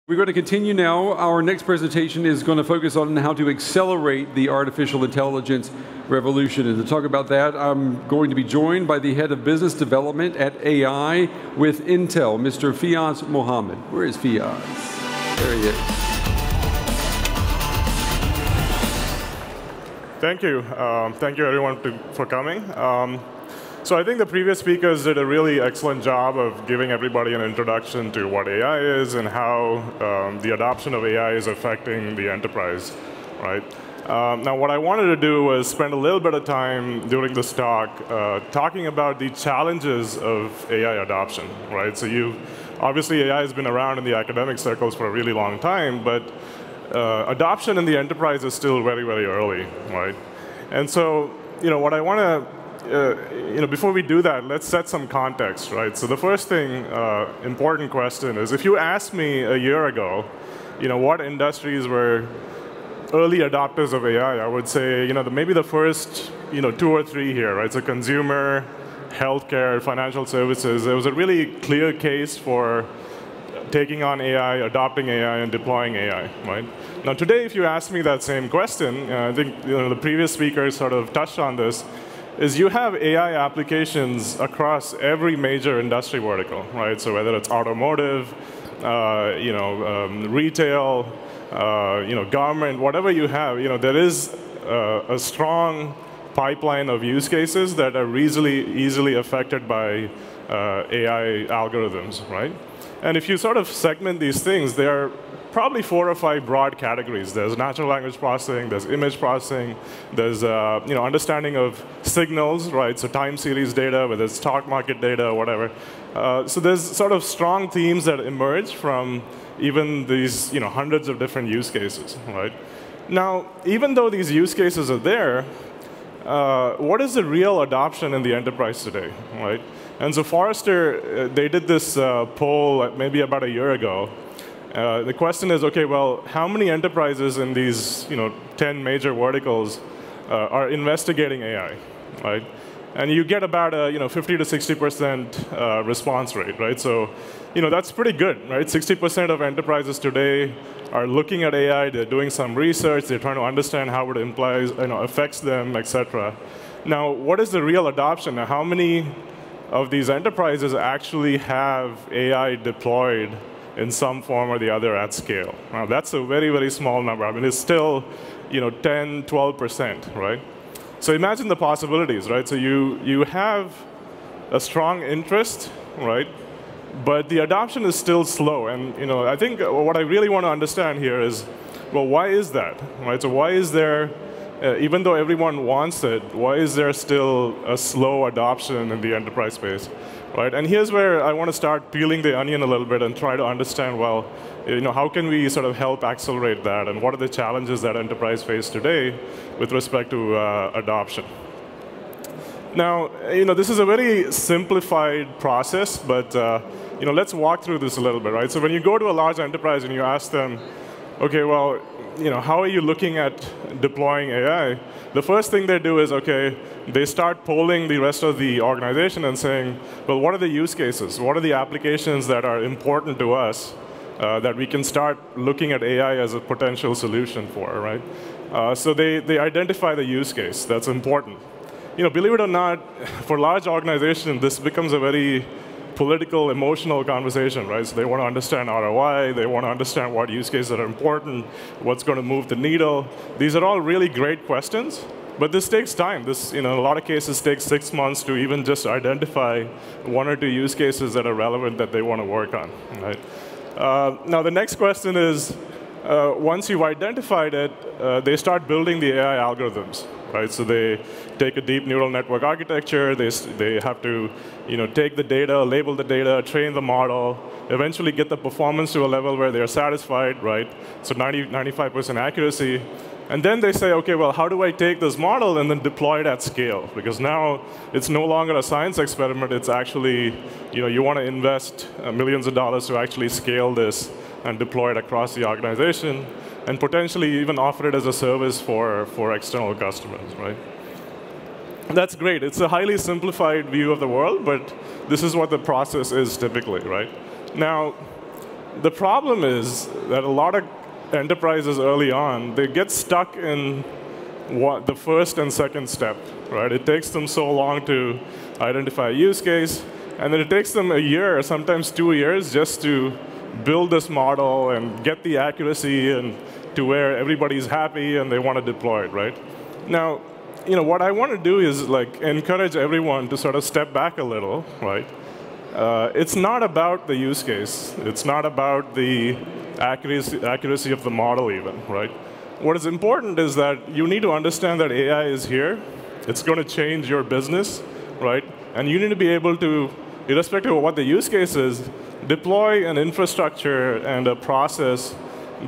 We're going to continue now. Our next presentation is going to focus on how to accelerate the artificial intelligence revolution. And to talk about that, I'm going to be joined by the head of business development at AI with Intel, Mr. Fiaz Mohamed. Where is Fiaz? There he is. Thank you. Thank you, everyone, for coming. So I think the previous speakers did a really excellent job of giving everybody an introduction to what AI is and how the adoption of AI is affecting the enterprise, right? Now, what I wanted to do was spend a little bit of time during this talk talking about the challenges of AI adoption, right? So obviously, AI has been around in the academic circles for a really long time, but adoption in the enterprise is still very, very early, right? And so, what I want to before we do that, let's set some context, right? So the first thing, important question is, if you asked me a year ago, what industries were early adopters of AI, I would say, maybe the first, 2 or 3 here, right? So consumer, healthcare, financial services. There was a really clear case for taking on AI, adopting AI, and deploying AI, right? Now today, if you ask me that same question, I think the previous speakers sort of touched on this, is you have AI applications across every major industry vertical, right? So whether it's automotive, retail, government, whatever you have, there is a strong pipeline of use cases that are easily affected by AI algorithms, right? And if you sort of segment these things, there are probably 4 or 5 broad categories. There's natural language processing, there's image processing, there's understanding of signals, right? So time series data, whether it's stock market data or whatever. So there's sort of strong themes that emerge from even these hundreds of different use cases, right? Now, even though these use cases are there, what is the real adoption in the enterprise today, right? And so Forrester, they did this poll maybe about a year ago. The question is, OK, well, how many enterprises in these 10 major verticals are investigating AI, right? And you get about a 50 to 60% response rate, right? So that's pretty good, right? 60% of enterprises today are looking at AI. They're doing some research. They're trying to understand how it affects them, et cetera. Now, what is the real adoption? Now, how many of these enterprises actually have AI deployed in some form or the other at scale? Now, that's a very, very small number. I mean, it's still 10, 12%, right? So imagine the possibilities, right? So you have a strong interest, right? But the adoption is still slow. And I think what I really want to understand here is, well, why is that, right? So why is there, even though everyone wants it, why is there still a slow adoption in the enterprise space? Right? And here's where I want to start peeling the onion a little bit and try to understand, well, how can we sort of help accelerate that, and what are the challenges that enterprise face today with respect to adoption? Now, this is a very simplified process, but let's walk through this a little bit, right? So when you go to a large enterprise and you ask them, OK, well, how are you looking at deploying AI? The first thing they do is, OK, they start polling the rest of the organization and saying, well, what are the use cases? What are the applications that are important to us that we can start looking at AI as a potential solution for, right? So they identify the use case. That's important. Believe it or not, for large organizations, this becomes a very political, emotional conversation, right? So they want to understand ROI. They want to understand what use cases are important, what's going to move the needle. These are all really great questions. But this takes time. This, in a lot of cases, takes 6 months to even just identify 1 or 2 use cases that are relevant that they want to work on, right? Now, the next question is, once you've identified it, they start building the AI algorithms, right? So they take a deep neural network architecture. They have to take the data, label the data, train the model, eventually get the performance to a level where they're satisfied, right? So 95% accuracy. And then they say, OK, well, how do I take this model and then deploy it at scale? Because now it's no longer a science experiment. It's actually, you want to invest millions of dollars to actually scale this and deploy it across the organization, and potentially even offer it as a service for external customers, right? That's great. It's a highly simplified view of the world, but this is what the process is typically, right? Now, the problem is that a lot of enterprises early on, they get stuck in the first and second step, right? It takes them so long to identify a use case, and then it takes them a year, sometimes 2 years, just to build this model and get the accuracy and to where everybody's happy and they want to deploy it, right? Now, what I want to do is encourage everyone to sort of step back a little, right? It's not about the use case. It's not about the accuracy of the model even, right? What is important is that you need to understand that AI is here. It's going to change your business, right? And you need to be able to, irrespective of what the use case is, deploy an infrastructure and a process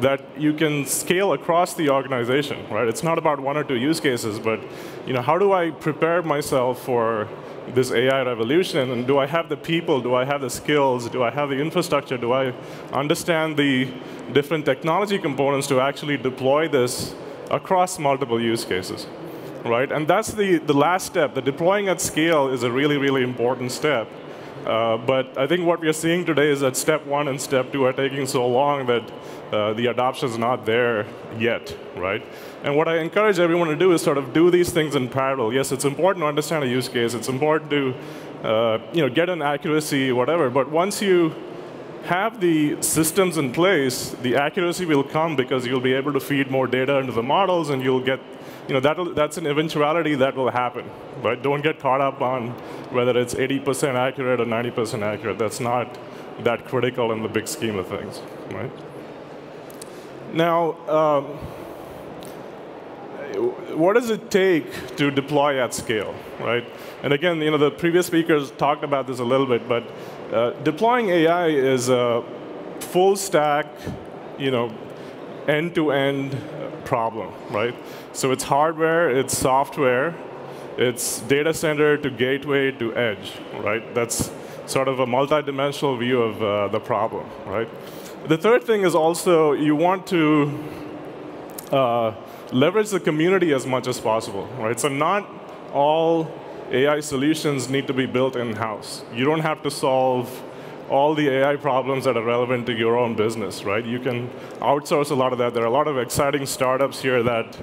that you can scale across the organization, right? It's not about 1 or 2 use cases, but how do I prepare myself for this AI revolution? And do I have the people? Do I have the skills? Do I have the infrastructure? Do I understand the different technology components to actually deploy this across multiple use cases, right? And that's the last step. The deploying at scale is a really, really important step. But I think what we are seeing today is that step 1 and step 2 are taking so long that the adoption is not there yet, right? And what I encourage everyone to do is sort of do these things in parallel. Yes, it's important to understand a use case. It's important to get an accuracy, whatever. But once you have the systems in place, the accuracy will come because you'll be able to feed more data into the models, and you'll get that's an eventuality that will happen, right? Don't get caught up on whether it's 80% accurate or 90% accurate. That's not that critical in the big scheme of things, right? Now, what does it take to deploy at scale, right? And again, the previous speakers talked about this a little bit, but deploying AI is a full stack, end-to-end problem, right? So it's hardware, it's software, it's data center to gateway to edge, right? That's sort of a multi-dimensional view of the problem, right? The third thing is also you want to leverage the community as much as possible, right? So not all AI solutions need to be built in-house. You don't have to solve all the AI problems that are relevant to your own business, right? You can outsource a lot of that. There are a lot of exciting startups here that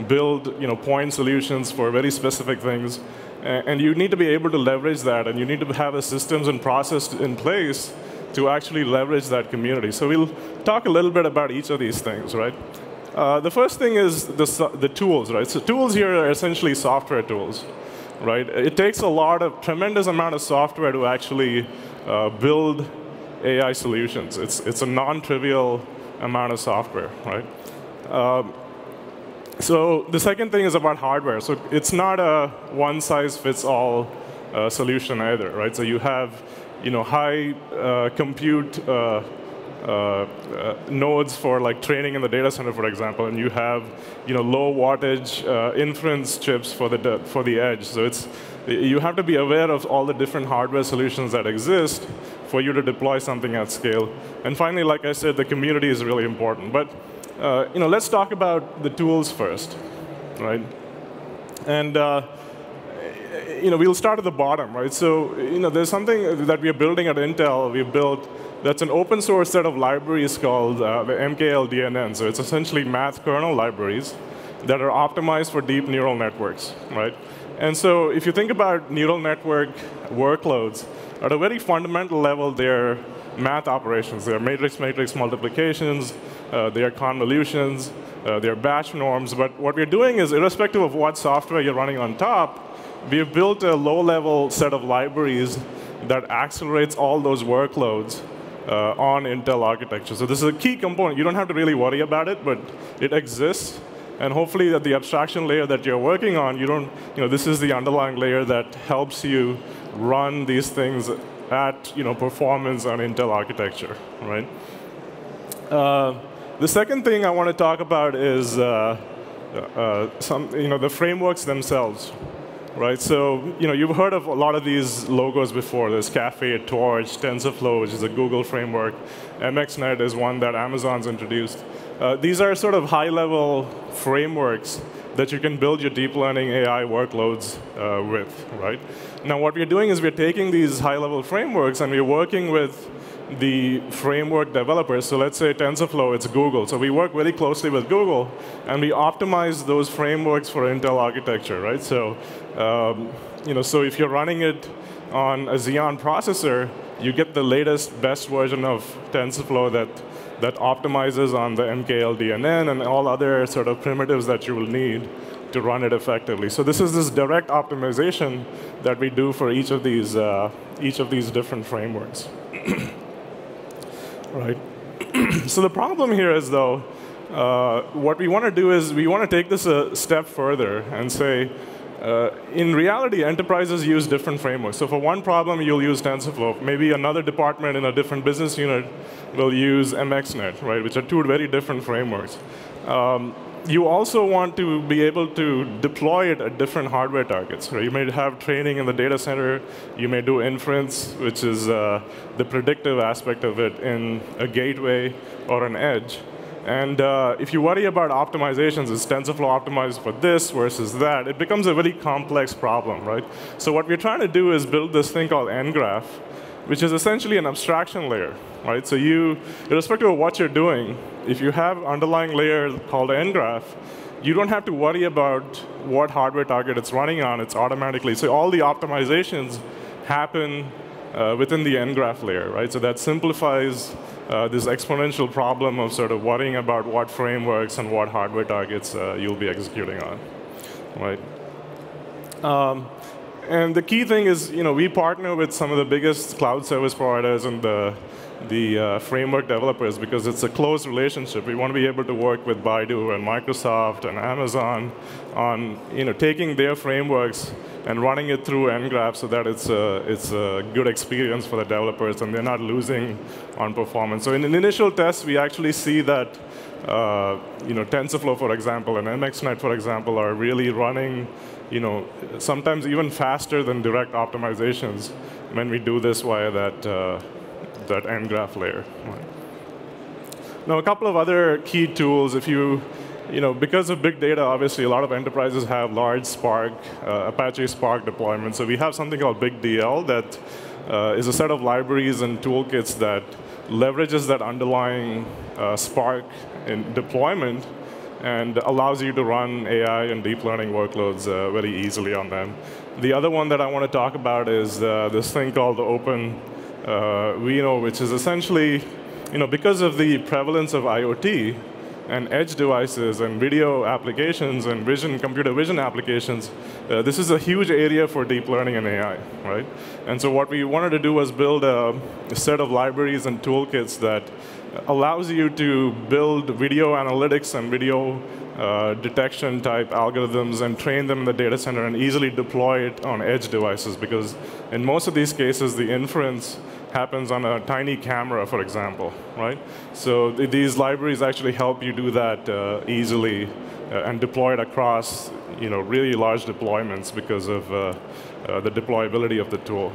build point solutions for very specific things. And you need to be able to leverage that, and you need to have the systems and process in place to actually leverage that community. So we'll talk a little bit about each of these things, right? The first thing is the tools, right? So tools here are essentially software tools, right? It takes a tremendous amount of software to actually build AI solutions. It's a non-trivial amount of software, right? So the second thing is about hardware. So it's not a one-size-fits-all solution either, right? So you have high compute nodes for training in the data center, for example, and you have low wattage inference chips for the edge. So you have to be aware of all the different hardware solutions that exist for you to deploy something at scale. And finally, like I said, the community is really important. But let's talk about the tools first, right? And we'll start at the bottom, right? So there's something that we are building at Intel. We've built that's an open source set of libraries called the MKLDNN. So it's essentially math kernel libraries that are optimized for deep neural networks, right? And so if you think about neural network workloads, at a very fundamental level, they're math operations. They're matrix-matrix multiplications. They're convolutions. They're batch norms. But what we're doing is, irrespective of what software you're running on top, we've built a low-level set of libraries that accelerates all those workloads on Intel architecture. So this is a key component. You don't have to really worry about it, but it exists. And hopefully, at the abstraction layer that you're working on, this is the underlying layer that helps you run these things at performance on Intel architecture, right? The second thing I want to talk about is the frameworks themselves, right? So you've heard of a lot of these logos before. There's Caffe, Torch, TensorFlow, which is a Google framework. MXNet is one that Amazon's introduced. These are sort of high-level frameworks that you can build your deep learning AI workloads with, right? Now, what we're doing is we're taking these high-level frameworks and we're working with the framework developers. So let's say TensorFlow, it's Google. So we work very closely with Google, and we optimize those frameworks for Intel architecture, right? So, so if you're running it on a Xeon processor, you get the latest, best version of TensorFlow that optimizes on the MKLDNN and all other sort of primitives that you will need to run it effectively. So this is this direct optimization that we do for each of these different frameworks. Right. So the problem here is, though, what we want to do is we want to take this a step further and say, in reality, enterprises use different frameworks. So for one problem, you'll use TensorFlow. Maybe another department in a different business unit will use MXNet, right, which are two very different frameworks. You also want to be able to deploy it at different hardware targets. Right? You may have training in the data center. You may do inference, which is the predictive aspect of it, in a gateway or an edge. And if you worry about optimizations, is TensorFlow optimized for this versus that? It becomes a very complex problem, right? So what we're trying to do is build this thing called ngraph, which is essentially an abstraction layer, right? So irrespective of what you're doing, if you have underlying layer called ngraph, you don't have to worry about what hardware target it's running on. It's automatically. So all the optimizations happen within the ngraph layer, right? So that simplifies this exponential problem of sort of worrying about what frameworks and what hardware targets you'll be executing on, right? And the key thing is, we partner with some of the biggest cloud service providers and the framework developers because it's a close relationship. We want to be able to work with Baidu and Microsoft and Amazon on taking their frameworks and running it through ngraph so that it's a good experience for the developers and they're not losing on performance. So in an initial test, we actually see that TensorFlow, for example, and MXNet, for example, are really running sometimes even faster than direct optimizations when we do this via that ngraph layer. Now, a couple of other key tools. If because of big data, obviously, a lot of enterprises have large Spark, Apache Spark deployments. So we have something called BigDL that is a set of libraries and toolkits that leverages that underlying Spark in deployment and allows you to run AI and deep learning workloads very easily on them. The other one that I want to talk about is this thing called the Open Vino, which is essentially, because of the prevalence of IoT and edge devices and video applications and computer vision applications, this is a huge area for deep learning and AI, right? And so what we wanted to do was build a set of libraries and toolkits that allows you to build video analytics and video detection type algorithms and train them in the data center and easily deploy it on edge devices, because in most of these cases, the inference happens on a tiny camera, for example, right? So these libraries actually help you do that easily and deploy it across really large deployments because of the deployability of the tool.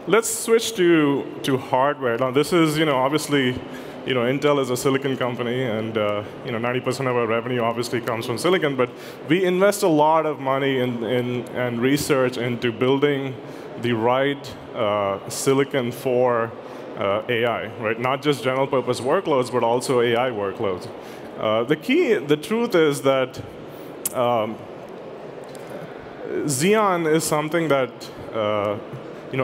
Let's switch to hardware. Now, this is obviously Intel is a silicon company, and 90% of our revenue obviously comes from silicon. But we invest a lot of money and research into building the right silicon for AI, right? Not just general purpose workloads, but also AI workloads. The truth is that Xeon is something that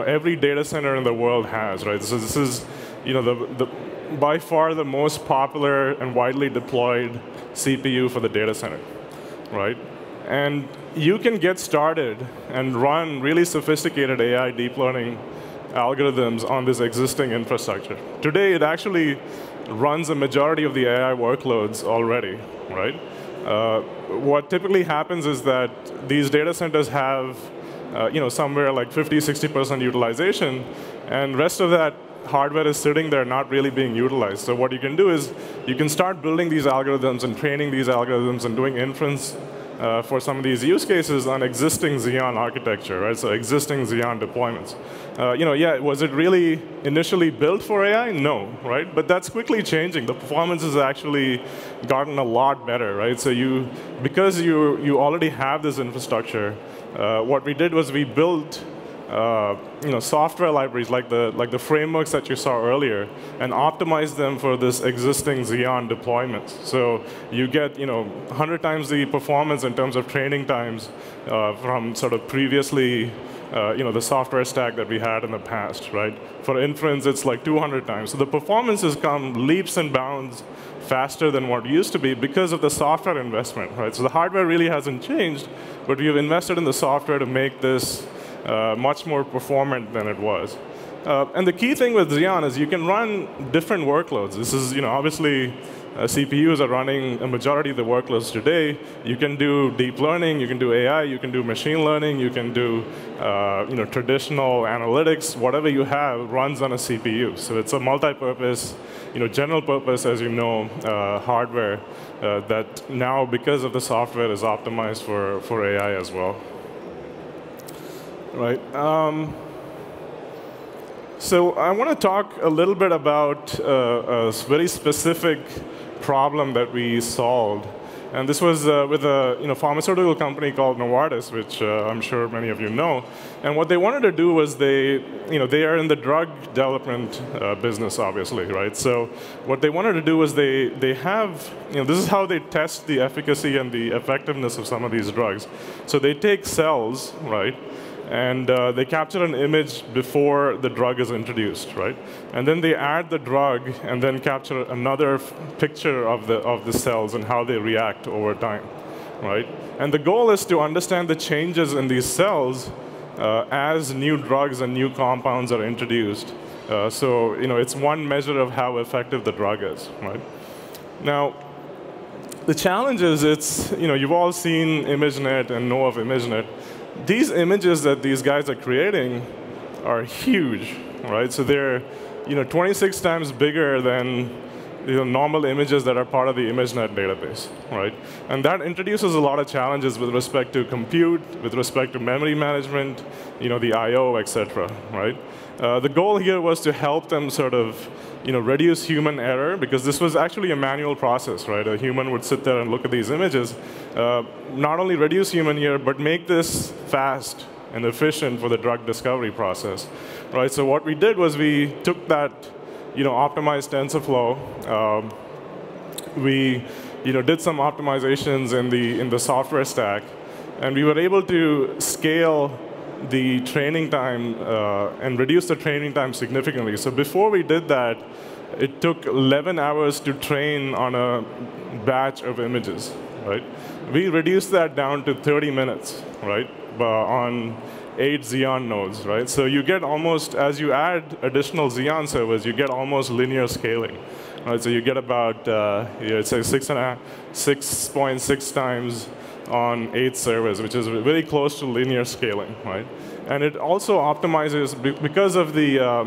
every data center in the world has, right? So this is by far the most popular and widely deployed CPU for the data center, right? And you can get started and run really sophisticated AI deep learning algorithms on this existing infrastructure. Today, it actually runs a majority of the AI workloads already, right? What typically happens is that these data centers have somewhere like 50, 60% utilization, and rest of that hardware is sitting there not really being utilized. So what you can do is you can start building these algorithms and training these algorithms and doing inference for some of these use cases on existing Xeon architecture, right? So existing Xeon deployments. Was it really initially built for AI? No, right? But that's quickly changing. The performance has actually gotten a lot better, right? So because you already have this infrastructure, what we did was we built software libraries like the frameworks that you saw earlier, and optimize them for this existing Xeon deployment. So you get 100 times the performance in terms of training times from sort of previously the software stack that we had in the past, right? For inference, it's like 200 times. So the performance has come leaps and bounds faster than what it used to be because of the software investment, right? So the hardware really hasn't changed, but we've invested in the software to make this much more performant than it was. And the key thing with Xeon is you can run different workloads. This is, obviously, CPUs are running a majority of the workloads today. You can do deep learning, you can do AI, you can do machine learning, you can do traditional analytics. Whatever you have runs on a CPU. So it's a multi-purpose, general purpose, as you know, hardware that now, because of the software, is optimized for AI as well. Right. So I want to talk a little bit about a very specific problem that we solved. And this was with a pharmaceutical company called Novartis, which I'm sure many of you know. And what they wanted to do was they are in the drug development business, obviously, right? So what they wanted to do was they have, this is how they test the efficacy and the effectiveness of some of these drugs. So they take cells, right? And they capture an image before the drug is introduced, right? And then they add the drug and then capture another picture of the cells and how they react over time, right? And the goal is to understand the changes in these cells as new drugs and new compounds are introduced. So it's one measure of how effective the drug is, right? Now, the challenge is you've all seen ImageNet and know of ImageNet. These images that these guys are creating are huge, right? So they're 26 times bigger than normal images that are part of the ImageNet database, right? And that introduces a lot of challenges with respect to compute, with respect to memory management, the I/O, et cetera, right? The goal here was to help them sort of reduce human error, because this was actually a manual process, right? A human would sit there and look at these images. Not only reduce human error, but make this fast and efficient for the drug discovery process, right? So what we did was we took that optimized TensorFlow. We did some optimizations in the software stack, and we were able to scale the training time and reduce the training time significantly. So before we did that, it took 11 hours to train on a batch of images, right? We reduced that down to 30 minutes, right, on 8 Xeon nodes, right? So you get almost, as you add additional Xeon servers, you get almost linear scaling, right? So you get about, it's like 6.6 times on 8 servers, which is very close to linear scaling, right? And it also optimizes, because of the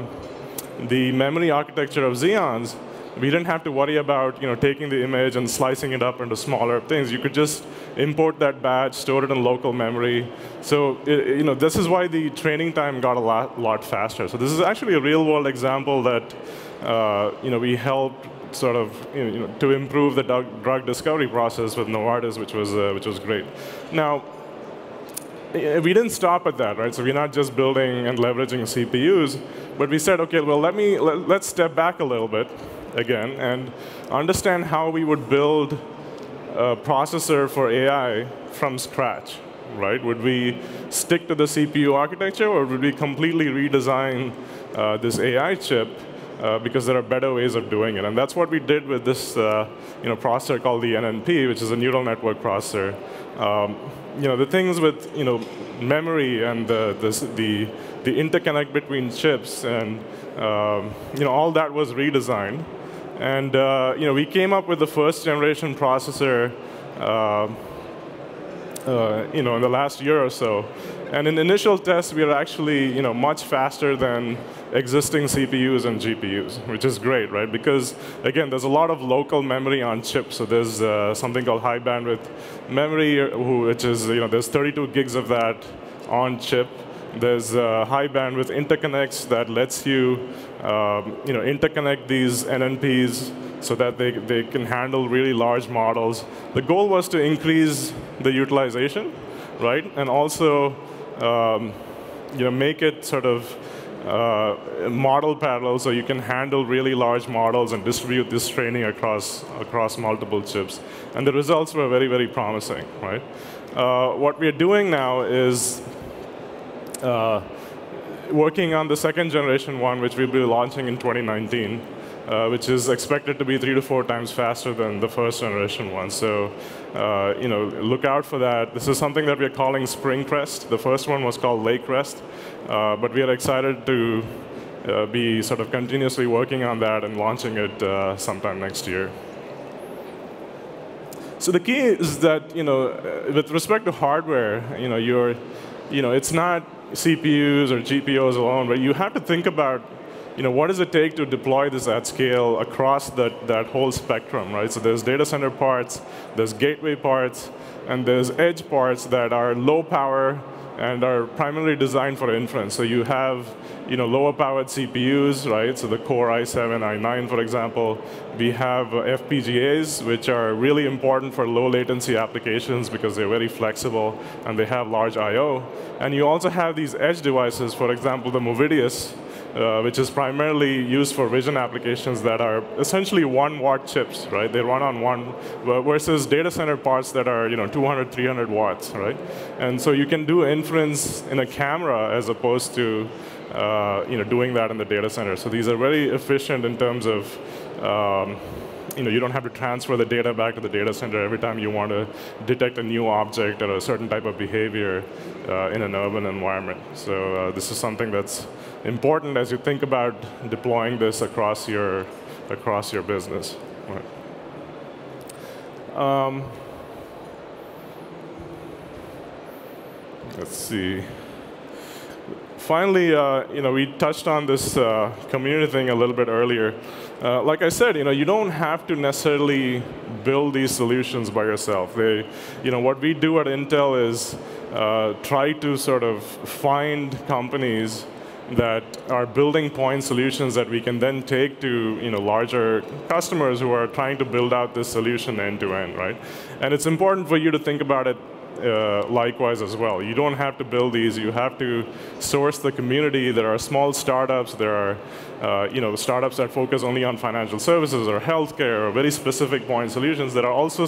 memory architecture of Xeons, we didn't have to worry about taking the image and slicing it up into smaller things. You could just import that batch, store it in local memory. So this is why the training time got a lot faster. So this is actually a real-world example that we helped sort of to improve the drug discovery process with Novartis, which was great. Now, we didn't stop at that, right? So we're not just building and leveraging CPUs, but we said, okay, well, let's step back a little bit again and understand how we would build a processor for AI from scratch, right? Would we stick to the CPU architecture, or would we completely redesign this AI chip because there are better ways of doing it? And that's what we did with this processor called the NNP, which is a neural network processor. The things with memory and the interconnect between chips and all that was redesigned. And we came up with the first generation processor in the last year or so. And in initial tests, we are actually much faster than existing CPUs and GPUs, which is great, right? Because again, there's a lot of local memory on chip. So there's something called high bandwidth memory, which is there's 32 gigs of that on chip. There's high bandwidth interconnects that lets you interconnect these NNPs so that they can handle really large models. The goal was to increase the utilization, right? And also make it sort of model parallel so you can handle really large models and distribute this training across multiple chips. And the results were very, very promising, right? What we're doing now is working on the second generation one, which we'll be launching in 2019, which is expected to be 3 to 4 times faster than the first generation one. So look out for that. This is something that we're calling Spring Crest. The first one was called Lake Crest. But we are excited to be sort of continuously working on that and launching it sometime next year. So the key is that, with respect to hardware, it's not CPUs or GPUs alone, but you have to think about, what does it take to deploy this at scale across that whole spectrum, right? So there's data center parts, there's gateway parts, and there's edge parts that are low power and are primarily designed for inference. So you have lower powered CPUs, right? So the Core i7, i9, for example. We have FPGAs, which are really important for low latency applications because they're very flexible and they have large I/O. And you also have these edge devices, for example, the Movidius, which is primarily used for vision applications that are essentially 1-watt chips, right? They run on one, versus data center parts that are 200, 300 watts, right? And so you can do inference in a camera as opposed to doing that in the data center. So these are very efficient in terms of you don't have to transfer the data back to the data center every time you want to detect a new object or a certain type of behavior in an urban environment. So this is something that's important as you think about deploying this across your business. Right. Let's see. Finally, we touched on this community thing a little bit earlier. Like I said, you don't have to necessarily build these solutions by yourself. What we do at Intel is try to sort of find companies that are building point solutions that we can then take to larger customers who are trying to build out this solution end to end, right? And it's important for you to think about it likewise as well. You don't have to build these. You have to source the community. There are small startups. There are startups that focus only on financial services or healthcare or very specific point solutions. There are also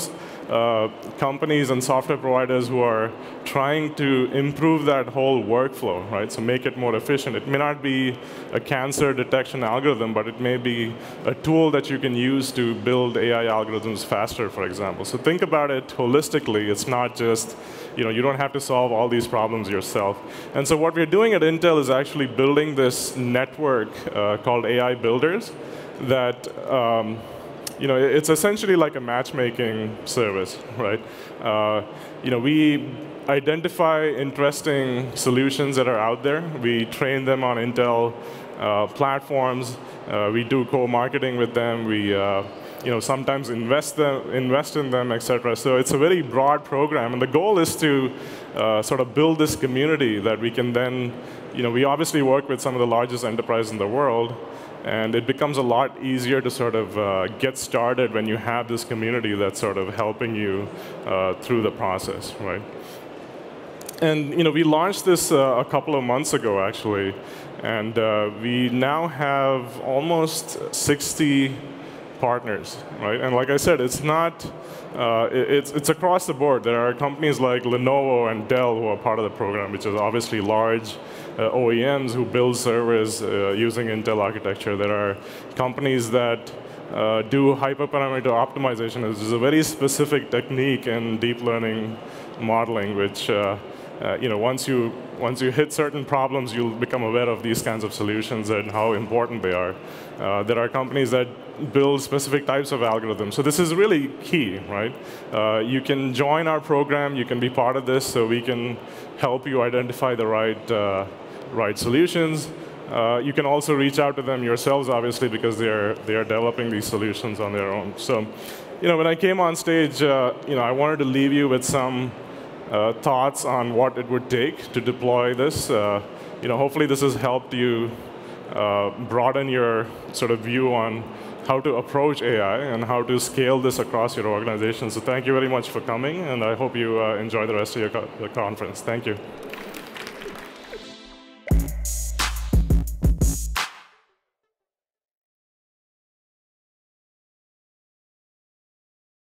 companies and software providers who are trying to improve that whole workflow, right? So make it more efficient. It may not be a cancer detection algorithm, but it may be a tool that you can use to build AI algorithms faster, for example. So think about it holistically. It's not just, you don't have to solve all these problems yourself. And so what we're doing at Intel is actually building this network called AI Builders that it's essentially like a matchmaking service, right? We identify interesting solutions that are out there. We train them on Intel platforms. We do co-marketing with them. We sometimes invest in them, et cetera. So it's a very broad program. And the goal is to sort of build this community that we can then, we obviously work with some of the largest enterprises in the world. And it becomes a lot easier to sort of get started when you have this community that's sort of helping you through the process, right? And we launched this a couple of months ago, actually. And we now have almost 60 partners, right? And like I said, it's not, it's across the board. There are companies like Lenovo and Dell who are part of the program, which is obviously large OEMs who build servers using Intel architecture. There are companies that do hyperparameter optimization, which is a very specific technique in deep learning modeling, which once you hit certain problems, you'll become aware of these kinds of solutions and how important they are. There are companies that build specific types of algorithms. So this is really key, right? You can join our program. You can be part of this, so we can help you identify the right solutions. You can also reach out to them yourselves, obviously, because they are developing these solutions on their own. So, when I came on stage, I wanted to leave you with some thoughts on what it would take to deploy this. Hopefully this has helped you broaden your sort of view on how to approach AI and how to scale this across your organization. So thank you very much for coming, and I hope you enjoy the rest of your conference. Thank you.